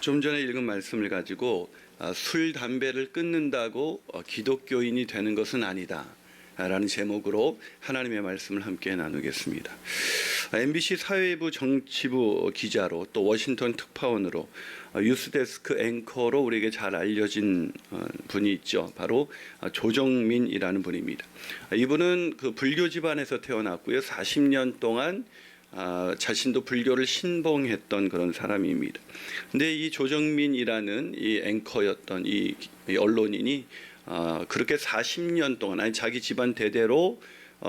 좀 전에 읽은 말씀을 가지고 술, 담배를 끊는다고 기독교인이 되는 것은 아니다 라는 제목으로 하나님의 말씀을 함께 나누겠습니다. MBC 사회부 정치부 기자로 또 워싱턴 특파원으로 뉴스데스크 앵커로 우리에게 잘 알려진 분이 있죠. 바로 조정민이라는 분입니다. 이분은 그 불교 집안에서 태어났고요. 40년 동안 자신도 불교를 신봉했던 그런 사람입니다. 근데 이 조정민이라는 이 앵커였던 이 언론인이 그렇게 40년 동안 아니 자기 집안 대대로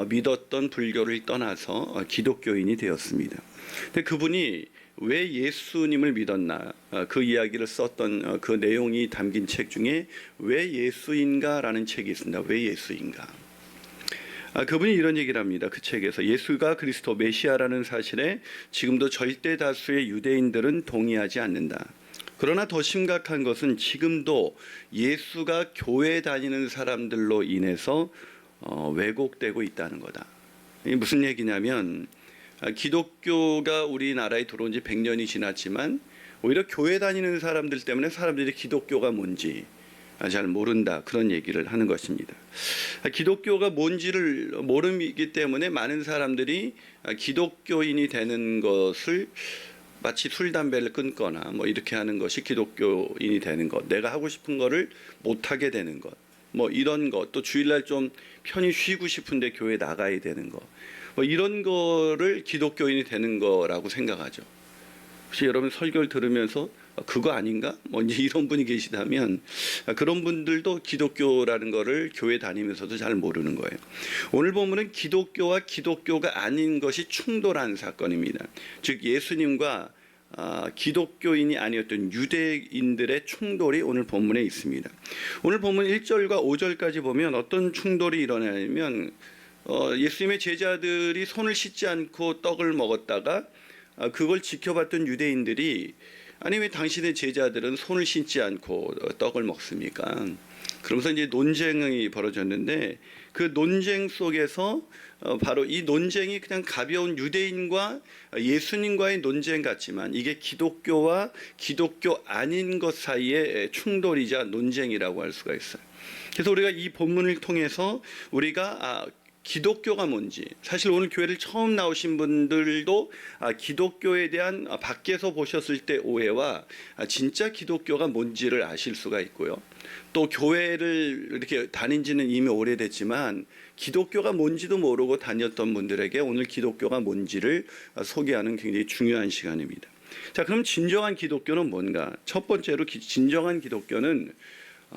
믿었던 불교를 떠나서 기독교인이 되었습니다. 근데 그분이 왜 예수님을 믿었나 그 이야기를 썼던 그 내용이 담긴 책 중에 왜 예수인가라는 책이 있습니다. 왜 예수인가? 그분이 이런 얘기를 합니다. 그 책에서 예수가 그리스도 메시아라는 사실에 지금도 절대 다수의 유대인들은 동의하지 않는다. 그러나 더 심각한 것은 지금도 예수가 교회 다니는 사람들로 인해서 왜곡되고 있다는 거다. 이게 무슨 얘기냐면 기독교가 우리나라에 들어온 지 100년이 지났지만 오히려 교회 다니는 사람들 때문에 사람들이 기독교가 뭔지 잘 모른다, 그런 얘기를 하는 것입니다. 기독교가 뭔지를 모르기 때문에 많은 사람들이 기독교인이 되는 것을 마치 술, 담배를 끊거나 뭐 이렇게 하는 것이 기독교인이 되는 것, 내가 하고 싶은 거를 못하게 되는 것, 뭐 이런 것, 또 주일날 좀 편히 쉬고 싶은데 교회 나가야 되는 것, 뭐 이런 거를 기독교인이 되는 거라고 생각하죠. 혹시 여러분 설교를 들으면서 그거 아닌가? 뭐 이제 이런 분이 계시다면 그런 분들도 기독교라는 거를 교회 다니면서도 잘 모르는 거예요. 오늘 본문은 기독교와 기독교가 아닌 것이 충돌한 사건입니다. 즉 예수님과 기독교인이 아니었던 유대인들의 충돌이 오늘 본문에 있습니다. 오늘 본문 1절과 5절까지 보면 어떤 충돌이 일어나냐면 예수님의 제자들이 손을 씻지 않고 떡을 먹었다가 그걸 지켜봤던 유대인들이 아니 왜 당신의 제자들은 손을 씻지 않고 떡을 먹습니까? 그러면서 이제 논쟁이 벌어졌는데 그 논쟁 속에서 바로 이 논쟁이 그냥 가벼운 유대인과 예수님과의 논쟁 같지만 이게 기독교와 기독교 아닌 것 사이의 충돌이자 논쟁이라고 할 수가 있어요. 그래서 우리가 이 본문을 통해서 우리가 기독교가 뭔지, 사실 오늘 교회를 처음 나오신 분들도 기독교에 대한 밖에서 보셨을 때 오해와 진짜 기독교가 뭔지를 아실 수가 있고요. 또 교회를 이렇게 다닌 지는 이미 오래됐지만 기독교가 뭔지도 모르고 다녔던 분들에게 오늘 기독교가 뭔지를 소개하는 굉장히 중요한 시간입니다. 자, 그럼 진정한 기독교는 뭔가? 첫 번째로 진정한 기독교는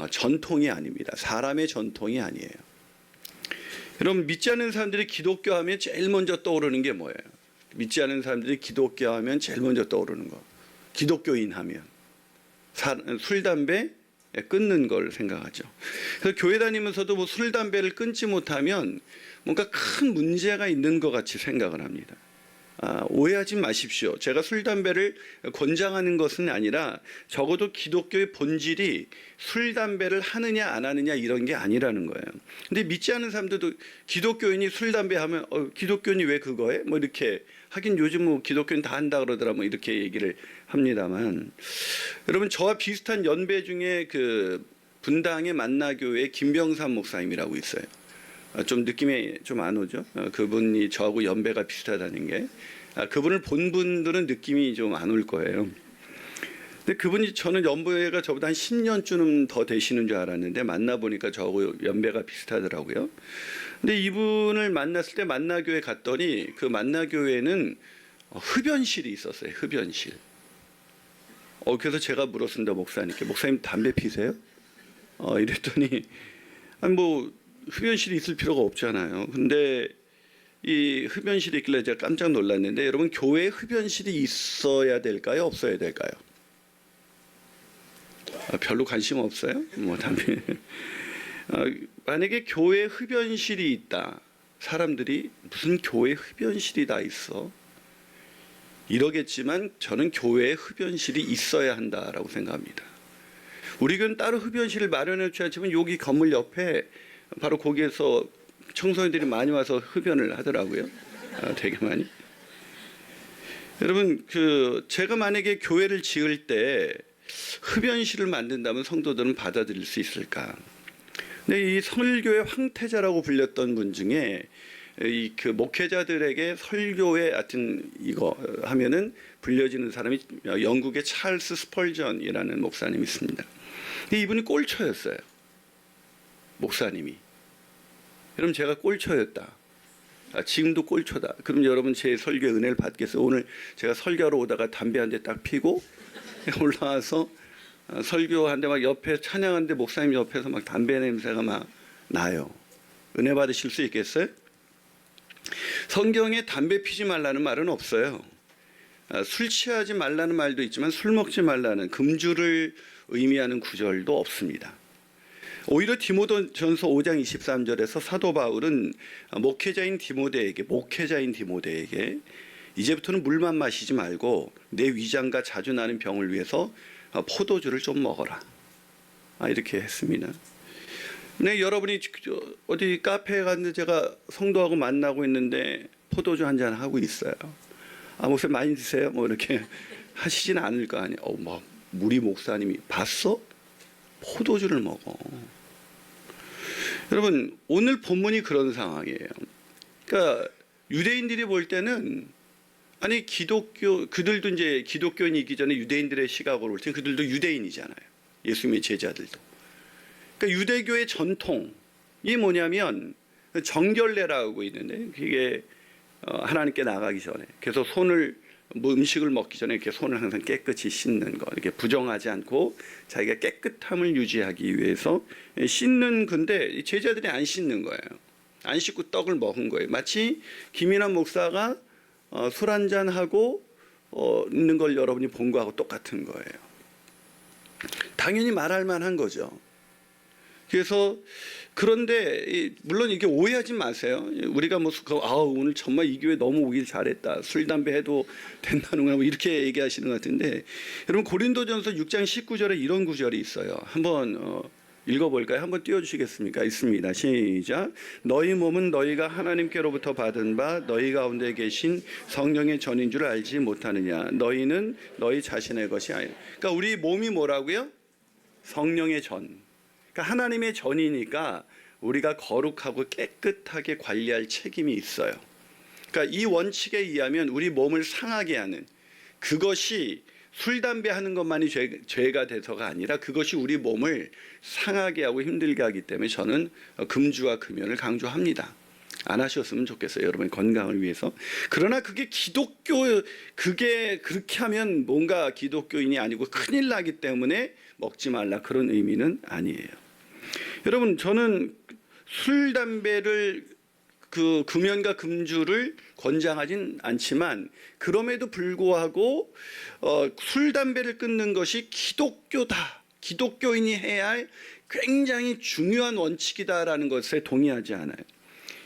전통이 아닙니다. 사람의 전통이 아니에요. 여러분, 믿지 않는 사람들이 기독교 하면 제일 먼저 떠오르는 게 뭐예요? 믿지 않는 사람들이 기독교 하면 제일 먼저 떠오르는 거. 기독교인 하면 술, 담배 끊는 걸 생각하죠. 그래서 교회 다니면서도 뭐 술, 담배를 끊지 못하면 뭔가 큰 문제가 있는 것 같이 생각을 합니다. 오해하지 마십시오. 제가 술, 담배를 권장하는 것은 아니라 적어도 기독교의 본질이 술, 담배를 하느냐 안 하느냐 이런 게 아니라는 거예요. 근데 믿지 않는 사람들도 기독교인이 술, 담배 하면 기독교인이 왜 그거 해? 뭐 이렇게 하긴 요즘 뭐 기독교인 다 한다 그러더라 뭐 이렇게 얘기를 합니다만 여러분 저와 비슷한 연배 중에 그 분당의 만나교회 김병삼 목사님이라고 있어요. 좀 느낌이 좀 안 오죠. 그분이 저하고 연배가 비슷하다는 게 그분을 본 분들은 느낌이 좀 안 올 거예요. 근데 그분이 저는 연배가 저보다 한 10년쯤 더 되시는 줄 알았는데 만나보니까 저하고 연배가 비슷하더라고요. 근데 이분을 만났을 때 만나교회 갔더니 그 만나교회는 흡연실이 있었어요. 흡연실. 그래서 제가 물었습니다. 목사님께. 목사님 담배 피세요? 이랬더니 아니 뭐 흡연실이 있을 필요가 없잖아요. 근데 이 흡연실이 있길래 제가 깜짝 놀랐는데 여러분 교회에 흡연실이 있어야 될까요? 없어야 될까요? 별로 관심 없어요? 뭐 담배. 만약에 교회에 흡연실이 있다. 사람들이 무슨 교회에 흡연실이 다 있어? 이러겠지만 저는 교회에 흡연실이 있어야 한다라고 생각합니다. 우리 교회는 따로 흡연실을 마련해 줘야 지만 여기 건물 옆에 바로 거기에서 청소년들이 많이 와서 흡연을 하더라고요. 되게 많이. 여러분 제가 만약에 교회를 지을 때 흡연실을 만든다면 성도들은 받아들일 수 있을까? 근데 이 설교의 황태자라고 불렸던 분 중에 이 그 목회자들에게 설교의 하여튼 이거 하면은 불려지는 사람이 영국의 찰스 스펄전이라는 목사님이 있습니다. 근데 이분이 꼴초였어요. 목사님이. 그럼 제가 꼴초였다. 지금도 꼴초다. 그럼 여러분 제 설교의 은혜를 받겠어요? 오늘 제가 설교하러 오다가 담배 한 대 딱 피고 올라와서 설교하는데 막 옆에 찬양하는데 목사님 옆에서 막 담배 냄새가 막 나요. 은혜 받으실 수 있겠어요? 성경에 담배 피지 말라는 말은 없어요. 술 취하지 말라는 말도 있지만 술 먹지 말라는 금주를 의미하는 구절도 없습니다. 오히려 디모데전서 5장 23절에서 사도 바울은 목회자인 디모데에게 이제부터는 물만 마시지 말고 내 위장과 자주 나는 병을 위해서 포도주를 좀 먹어라. 이렇게 했습니다. 네, 여러분이 어디 카페에 갔는데 제가 성도하고 만나고 있는데 포도주 한잔 하고 있어요. 목사님 많이 드세요? 뭐 이렇게 하시진 않을 거 아니에요. 막 우리 목사님이 봤어? 포도주를 먹어. 여러분 오늘 본문이 그런 상황이에요. 그러니까 유대인들이 볼 때는 아니 기독교 그들도 이제 기독교인이기 전에 유대인들의 시각으로 볼 때는 그들도 유대인이잖아요. 예수님의 제자들도. 그러니까 유대교의 전통이 뭐냐면 정결례라고 있는데 그게 하나님께 나가기 전에 그래서 손을 뭐 음식을 먹기 전에 이렇게 손을 항상 깨끗이 씻는 거, 이렇게 부정하지 않고 자기가 깨끗함을 유지하기 위해서 씻는 건데 제자들이 안 씻는 거예요. 안 씻고 떡을 먹은 거예요. 마치 김인환 목사가 술 한잔 하고 있는 걸 여러분이 본 거하고 똑같은 거예요. 당연히 말할 만한 거죠. 그래서 그런데 물론 이게 오해하지 마세요. 우리가 뭐 오늘 정말 이 교회 너무 오길 잘했다. 술 담배 해도 된다는구나 뭐 이렇게 얘기하시는 것 같은데 여러분 고린도전서 6장 19절에 이런 구절이 있어요. 한번 읽어볼까요? 한번 띄워주시겠습니까? 있습니다. 시작. 너희 몸은 너희가 하나님께로부터 받은 바 너희 가운데 계신 성령의 전인 줄 알지 못하느냐. 너희는 너희 자신의 것이 아니라. 그러니까 우리 몸이 뭐라고요? 성령의 전. 그러니까 하나님의 전이니까 우리가 거룩하고 깨끗하게 관리할 책임이 있어요. 그러니까 이 원칙에 의하면 우리 몸을 상하게 하는 그것이 술, 담배 하는 것만이 죄가 돼서가 아니라 그것이 우리 몸을 상하게 하고 힘들게 하기 때문에 저는 금주와 금연을 강조합니다. 안 하셨으면 좋겠어요. 여러분의 건강을 위해서. 그러나 그게 그게 그렇게 하면 뭔가 기독교인이 아니고 큰일 나기 때문에 먹지 말라 그런 의미는 아니에요. 여러분 저는 술, 담배를 금연과 금주를 권장하진 않지만 그럼에도 불구하고 술, 담배를 끊는 것이 기독교다. 기독교인이 해야 할 굉장히 중요한 원칙이다라는 것에 동의하지 않아요.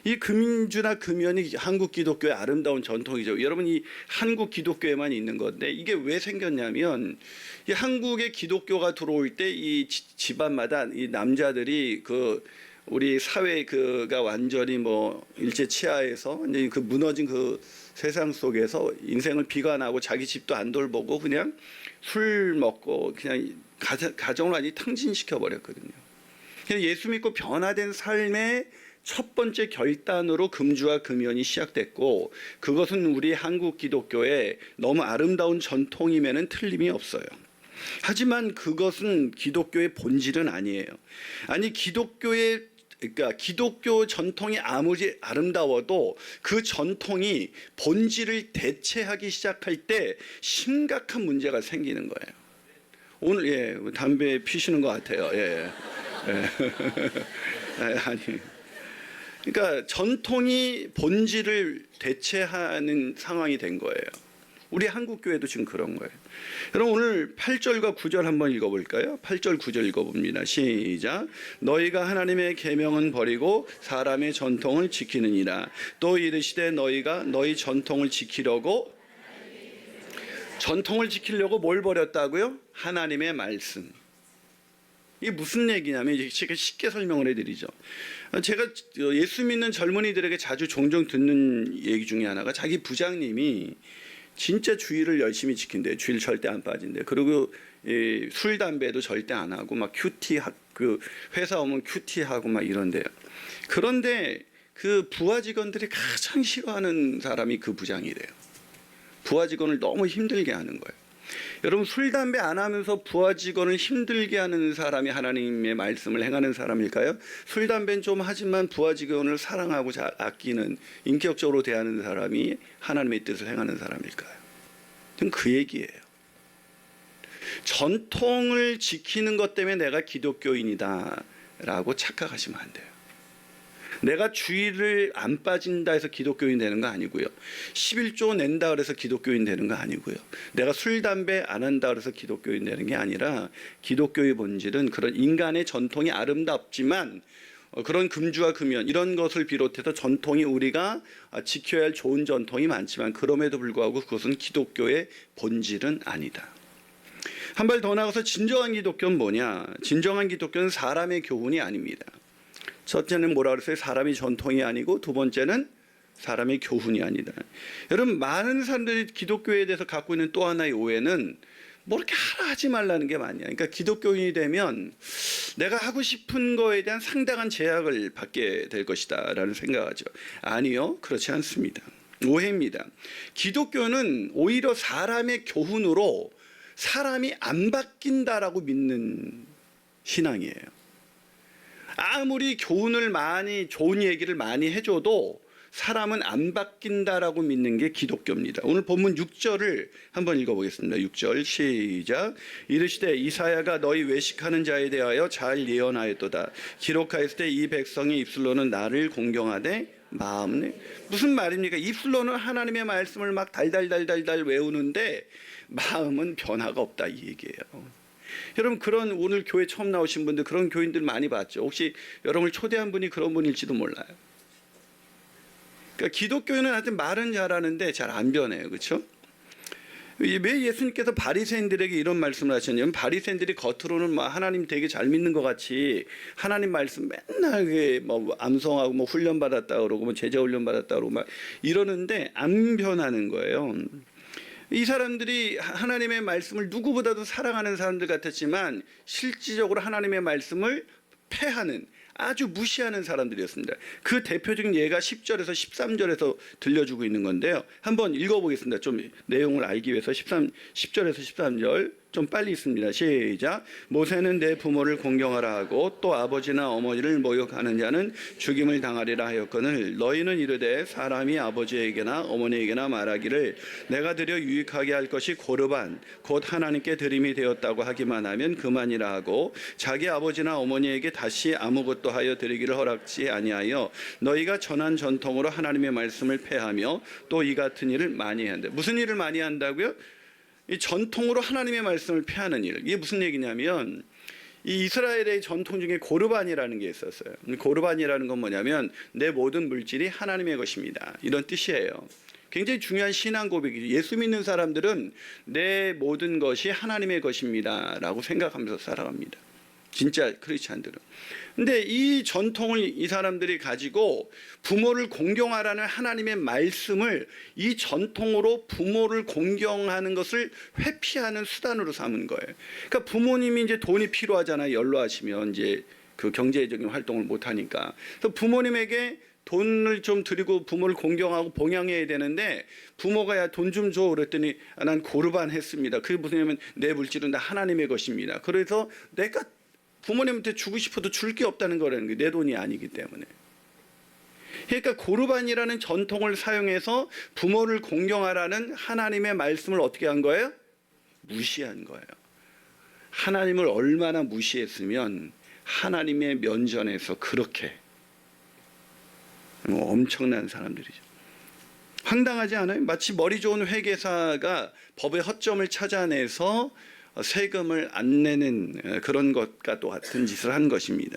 이 금주나 금연이 한국 기독교의 아름다운 전통이죠. 여러분 이 한국 기독교에만 있는 건데 이게 왜 생겼냐면 이 한국의 기독교가 들어올 때 이 집안마다 이 남자들이 우리 사회가 완전히 뭐 일제 치하에서 이제 그 무너진 그 세상 속에서 인생을 비관하고 자기 집도 안 돌보고 그냥 술 먹고 그냥 가정을 완전히 탕진시켜 버렸거든요. 예수 믿고 변화된 삶의 첫 번째 결단으로 금주와 금연이 시작됐고 그것은 우리 한국 기독교의 너무 아름다운 전통임에는 틀림이 없어요. 하지만 그것은 기독교의 본질은 아니에요. 아니 그러니까 기독교 전통이 아무리 아름다워도 그 전통이 본질을 대체하기 시작할 때 심각한 문제가 생기는 거예요. 오늘 담배 피시는 것 같아요. 아니. 그러니까 전통이 본질을 대체하는 상황이 된 거예요. 우리 한국 교회도 지금 그런 거예요. 여러분 오늘 8절과 9절 한번 읽어볼까요? 8절 9절 읽어봅니다. 시작. 너희가 하나님의 계명은 버리고 사람의 전통을 지키느니라. 또 이르시되 너희가 너희 전통을 지키려고 뭘 버렸다고요? 하나님의 말씀. 이게 무슨 얘기냐면 제가 쉽게 설명을 해드리죠. 제가 예수 믿는 젊은이들에게 종종 듣는 얘기 중에 하나가 자기 부장님이 진짜 주의를 열심히 지킨대. 주일 절대 안 빠진대. 그리고 술 담배도 절대 안 하고 막 큐티 그 회사 오면 큐티 하고 막 이런데요. 그런데 그 부하 직원들이 가장 싫어하는 사람이 그 부장이래요. 부하 직원을 너무 힘들게 하는 거예요. 여러분, 술 담배 안 하면서 부하 직원을 힘들게 하는 사람이 하나님의 말씀을 행하는 사람일까요? 술 담배는 좀 하지만 부하 직원을 사랑하고 잘 아끼는, 인격적으로 대하는 사람이 하나님의 뜻을 행하는 사람일까요? 저는 그 얘기예요. 전통을 지키는 것 때문에 내가 기독교인이다 라고 착각하시면 안 돼요. 내가 주일을 안 빠진다 해서 기독교인 되는 거 아니고요. 11조 낸다 그래서 기독교인 되는 거 아니고요. 내가 술, 담배 안 한다 그래서 기독교인 되는 게 아니라, 기독교의 본질은 그런 인간의 전통이 아름답지만 그런 금주와 금연 이런 것을 비롯해서 전통이 우리가 지켜야 할 좋은 전통이 많지만, 그럼에도 불구하고 그것은 기독교의 본질은 아니다. 한 발 더 나가서 진정한 기독교는 뭐냐? 진정한 기독교는 사람의 교훈이 아닙니다. 첫째는 뭐라 그랬어요? 사람이 전통이 아니고, 두 번째는 사람의 교훈이 아니다. 여러분, 많은 사람들이 기독교에 대해서 갖고 있는 또 하나의 오해는 뭐 이렇게 하라 하지 말라는 게 많냐. 그러니까 기독교인이 되면 내가 하고 싶은 거에 대한 상당한 제약을 받게 될 것이다 라는 생각하죠. 아니요, 그렇지 않습니다. 오해입니다. 기독교는 오히려 사람의 교훈으로 사람이 안 바뀐다라고 믿는 신앙이에요. 아무리 교훈을 많이, 좋은 얘기를 많이 해줘도 사람은 안 바뀐다라고 믿는 게 기독교입니다. 오늘 본문 6절을 한번 읽어보겠습니다. 6절 시작. 이르시되 이사야가 너희 외식하는 자에 대하여 잘 예언하였도다. 기록하였을 때 이 백성의 입술로는 나를 공경하되 마음은, 무슨 말입니까? 입술로는 하나님의 말씀을 막 달달달달달 외우는데 마음은 변화가 없다, 이 얘기예요. 여러분, 그런 오늘 교회 처음 나오신 분들, 그런 교인들 많이 봤죠. 혹시 여러분을 초대한 분이 그런 분일지도 몰라요. 그러니까 기독교인은 하여튼 말은 잘하는데 잘 안 변해요. 그렇죠? 왜 예수님께서 바리새인들에게 이런 말씀을 하셨냐면, 바리새인들이 겉으로는 막 하나님 되게 잘 믿는 것 같이 하나님 말씀 맨날 뭐 암송하고 뭐 훈련 받았다 그러고 뭐 제자 훈련 받았다 그러고 막 이러는데 안 변하는 거예요. 이 사람들이 하나님의 말씀을 누구보다도 사랑하는 사람들 같았지만 실질적으로 하나님의 말씀을 패하는, 아주 무시하는 사람들이었습니다. 그 대표적인 예가 10절에서 13절에서 들려주고 있는 건데요. 한번 읽어보겠습니다. 좀 내용을 알기 위해서 10절에서 13절 좀 빨리 있습니다. 시작. 모세는 내 부모를 공경하라 하고 또 아버지나 어머니를 모욕하는 자는 죽임을 당하리라 하였거늘, 너희는 이르되 사람이 아버지에게나 어머니에게나 말하기를 내가 드려 유익하게 할 것이 고르반 곧 하나님께 드림이 되었다고 하기만 하면 그만이라 하고, 자기 아버지나 어머니에게 다시 아무것도 하여 드리기를 허락지 아니하여 너희가 전한 전통으로 하나님의 말씀을 폐하며 또 이 같은 일을 많이 한다. 무슨 일을 많이 한다고요? 이 전통으로 하나님의 말씀을 폐하는 일. 이게 무슨 얘기냐면, 이 이스라엘의 전통 중에 고르반이라는 게 있었어요. 고르반이라는 건 뭐냐면 내 모든 물질이 하나님의 것입니다, 이런 뜻이에요. 굉장히 중요한 신앙 고백이죠. 예수 믿는 사람들은 내 모든 것이 하나님의 것입니다 라고 생각하면서 살아갑니다, 진짜 크리스찬들은. 근데 이 전통을 이 사람들이 가지고 부모를 공경하라는 하나님의 말씀을 이 전통으로 부모를 공경하는 것을 회피하는 수단으로 삼은 거예요. 그러니까 부모님이 이제 돈이 필요하잖아요. 연로하시면 이제 그 경제적인 활동을 못 하니까. 그래서 부모님에게 돈을 좀 드리고 부모를 공경하고 봉양해야 되는데, 부모가 야 돈 좀 줘 그랬더니 난 고르반 했습니다. 그게 무슨 얘기냐면 내 물질은 다 하나님의 것입니다. 그래서 내가 부모님한테 주고 싶어도 줄 게 없다는 거라는 게, 내 돈이 아니기 때문에. 그러니까 고르반이라는 전통을 사용해서 부모를 공경하라는 하나님의 말씀을 어떻게 한 거예요? 무시한 거예요. 하나님을 얼마나 무시했으면 하나님의 면전에서 그렇게 엄청난 사람들이죠. 황당하지 않아요? 마치 머리 좋은 회계사가 법의 허점을 찾아내서 세금을 안 내는 그런 것과 똑같은 짓을 한 것입니다.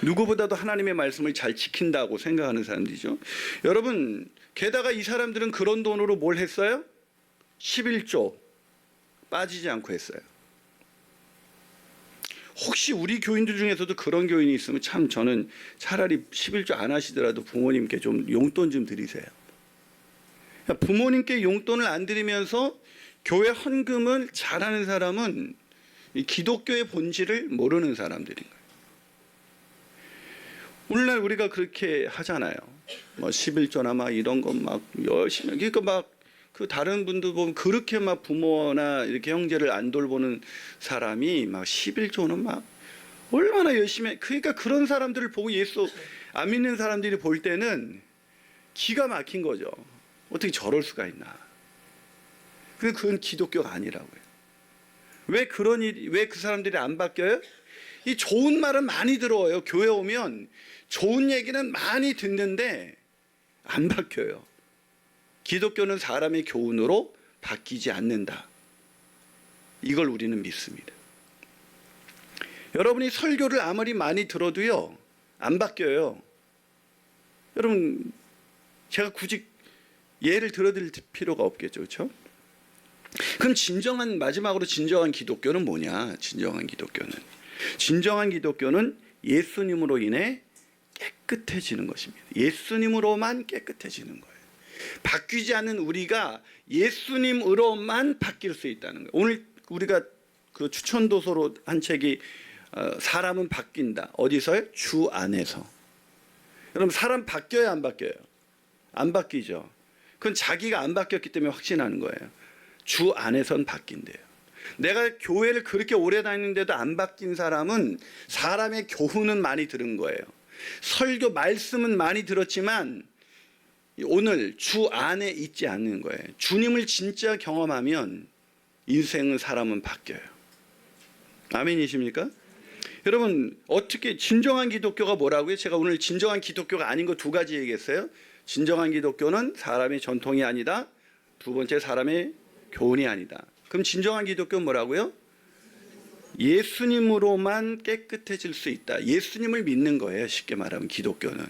누구보다도 하나님의 말씀을 잘 지킨다고 생각하는 사람들이죠. 여러분, 게다가 이 사람들은 그런 돈으로 뭘 했어요? 11조 빠지지 않고 했어요. 혹시 우리 교인들 중에서도 그런 교인이 있으면 참 저는 차라리 11조 안 하시더라도 부모님께 좀 용돈 좀 드리세요. 부모님께 용돈을 안 드리면서 교회 헌금을 잘하는 사람은 이 기독교의 본질을 모르는 사람들인 거예요. 오늘날 우리가 그렇게 하잖아요. 뭐 11조나 막 이런 것 막 열심히, 그러니까 막 그 다른 분들 보면 그렇게 막 부모나 이렇게 형제를 안 돌보는 사람이 막 11조는 막 얼마나 열심히 해. 그러니까 그런 사람들을 보고 예수 안 믿는 사람들이 볼 때는 기가 막힌 거죠. 어떻게 저럴 수가 있나. 그건 기독교가 아니라고요. 왜 그 사람들이 안 바뀌어요? 이 좋은 말은 많이 들어요. 교회 오면 좋은 얘기는 많이 듣는데 안 바뀌어요. 기독교는 사람의 교훈으로 바뀌지 않는다. 이걸 우리는 믿습니다. 여러분이 설교를 아무리 많이 들어도요, 안 바뀌어요. 여러분, 제가 굳이 예를 들어드릴 필요가 없겠죠, 그렇죠? 그럼 마지막으로 진정한 기독교는 뭐냐? 진정한 기독교는 예수님으로 인해 깨끗해지는 것입니다. 예수님으로만 깨끗해지는 거예요. 바뀌지 않는 우리가 예수님으로만 바뀔 수 있다는 거예요. 오늘 우리가 그 추천도서로 한 책이 사람은 바뀐다. 어디서요? 주 안에서. 여러분, 사람 바뀌어야 안 바뀌어요? 안 바뀌죠. 그건 자기가 안 바뀌었기 때문에 확신하는 거예요. 주 안에선 바뀐대요. 내가 교회를 그렇게 오래 다니는데도 안 바뀐 사람은 사람의 교훈은 많이 들은 거예요. 설교 말씀은 많이 들었지만 오늘 주 안에 있지 않는 거예요. 주님을 진짜 경험하면 인생은 사람은 바뀌어요. 아멘이십니까? 여러분, 어떻게 진정한 기독교가 뭐라고요? 제가 오늘 진정한 기독교가 아닌 거 두 가지 얘기했어요. 진정한 기독교는 사람의 전통이 아니다. 두 번째, 사람의 교훈이 아니다. 그럼 진정한 기독교는 뭐라고요? 예수님으로만 깨끗해질 수 있다. 예수님을 믿는 거예요. 쉽게 말하면 기독교는.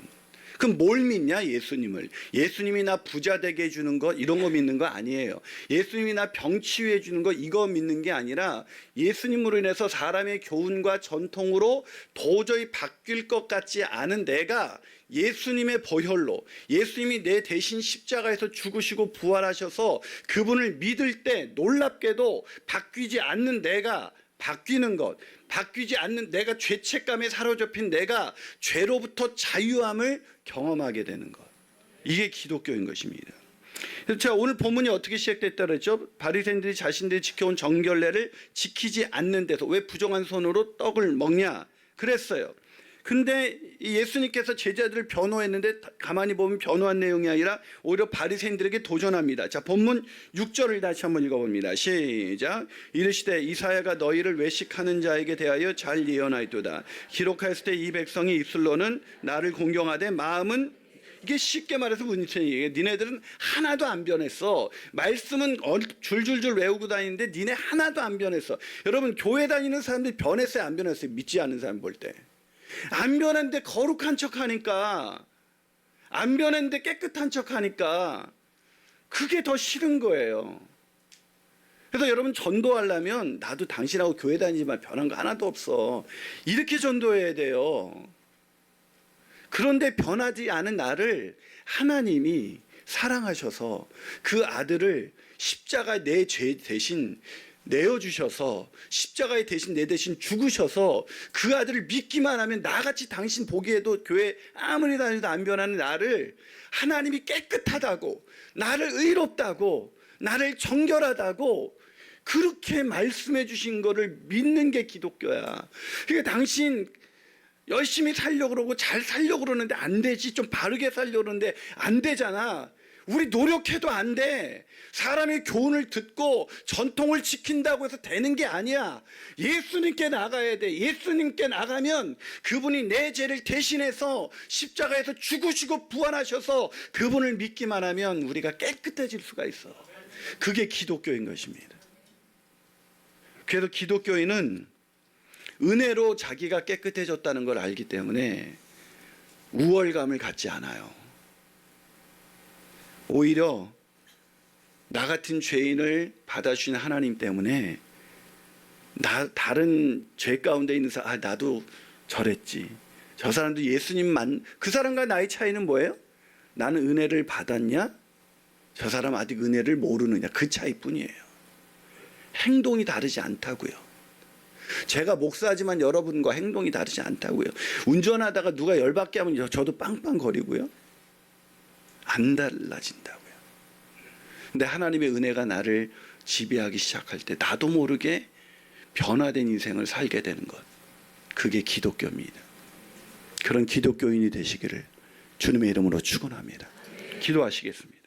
그럼 뭘 믿냐? 예수님을. 예수님이 나 부자 되게 해주는 것 이런 거 믿는 거 아니에요. 예수님이 나 병 치유해 주는 거 이거 믿는 게 아니라 예수님으로 인해서 사람의 교훈과 전통으로 도저히 바뀔 것 같지 않은 내가 예수님의 보혈로 예수님이 내 대신 십자가에서 죽으시고 부활하셔서 그분을 믿을 때 놀랍게도 바뀌지 않는 내가 바뀌는 것, 바뀌지 않는 내가 죄책감에 사로잡힌 내가 죄로부터 자유함을 경험하게 되는 것. 이게 기독교인 것입니다. 그래서 제가 오늘 본문이 어떻게 시작됐다 그랬죠? 바리새인들이 자신들이 지켜온 정결례를 지키지 않는 데서 왜 부정한 손으로 떡을 먹냐 그랬어요. 근데 예수님께서 제자들을 변호했는데 가만히 보면 변호한 내용이 아니라 오히려 바리새인들에게 도전합니다. 자, 본문 6절을 다시 한번 읽어봅니다. 시작. 이르시되 이사야가 너희를 외식하는 자에게 대하여 잘 예언하였도다. 기록하였을 때 이 백성이 입술로는 나를 공경하되 마음은, 이게 쉽게 말해서 무슨 얘기예요? 니네들은 하나도 안 변했어. 말씀은 줄줄줄 외우고 다니는데 니네 하나도 안 변했어. 여러분, 교회 다니는 사람들이 변했어요, 안 변했어요? 믿지 않는 사람 볼 때. 안 변했는데 거룩한 척하니까, 안 변했는데 깨끗한 척하니까 그게 더 싫은 거예요. 그래서 여러분, 전도하려면 나도 당신하고 교회 다니지만 변한 거 하나도 없어, 이렇게 전도해야 돼요. 그런데 변하지 않은 나를 하나님이 사랑하셔서 그 아들을 십자가에 내 죄 대신 내어주셔서, 십자가에 대신 내 대신 죽으셔서 그 아들을 믿기만 하면 나같이 당신 보기에도 교회 아무리 다녀도 안 변하는 나를 하나님이 깨끗하다고, 나를 의롭다고, 나를 정결하다고 그렇게 말씀해 주신 거를 믿는 게 기독교야. 그러니까 당신 열심히 살려고 그러고 잘 살려고 그러는데 안 되지. 좀 바르게 살려고 그러는데 안 되잖아. 우리 노력해도 안 돼. 사람의 교훈을 듣고 전통을 지킨다고 해서 되는 게 아니야. 예수님께 나가야 돼. 예수님께 나가면 그분이 내 죄를 대신해서 십자가에서 죽으시고 부활하셔서 그분을 믿기만 하면 우리가 깨끗해질 수가 있어. 그게 기독교인 것입니다. 그래서 기독교인은 은혜로 자기가 깨끗해졌다는 걸 알기 때문에 우월감을 갖지 않아요. 오히려 나 같은 죄인을 받아주신 하나님 때문에 다른 죄 가운데 있는 사람, 나도 저랬지. 저 사람도 예수님만, 그 사람과 나의 차이는 뭐예요? 나는 은혜를 받았냐? 저 사람 아직 은혜를 모르느냐, 그 차이뿐이에요. 행동이 다르지 않다고요. 제가 목사지만 여러분과 행동이 다르지 않다고요. 운전하다가 누가 열받게 하면 저도 빵빵거리고요. 안 달라진다고요. 근데 하나님의 은혜가 나를 지배하기 시작할 때 나도 모르게 변화된 인생을 살게 되는 것, 그게 기독교입니다. 그런 기독교인이 되시기를 주님의 이름으로 축원합니다. 기도하시겠습니다.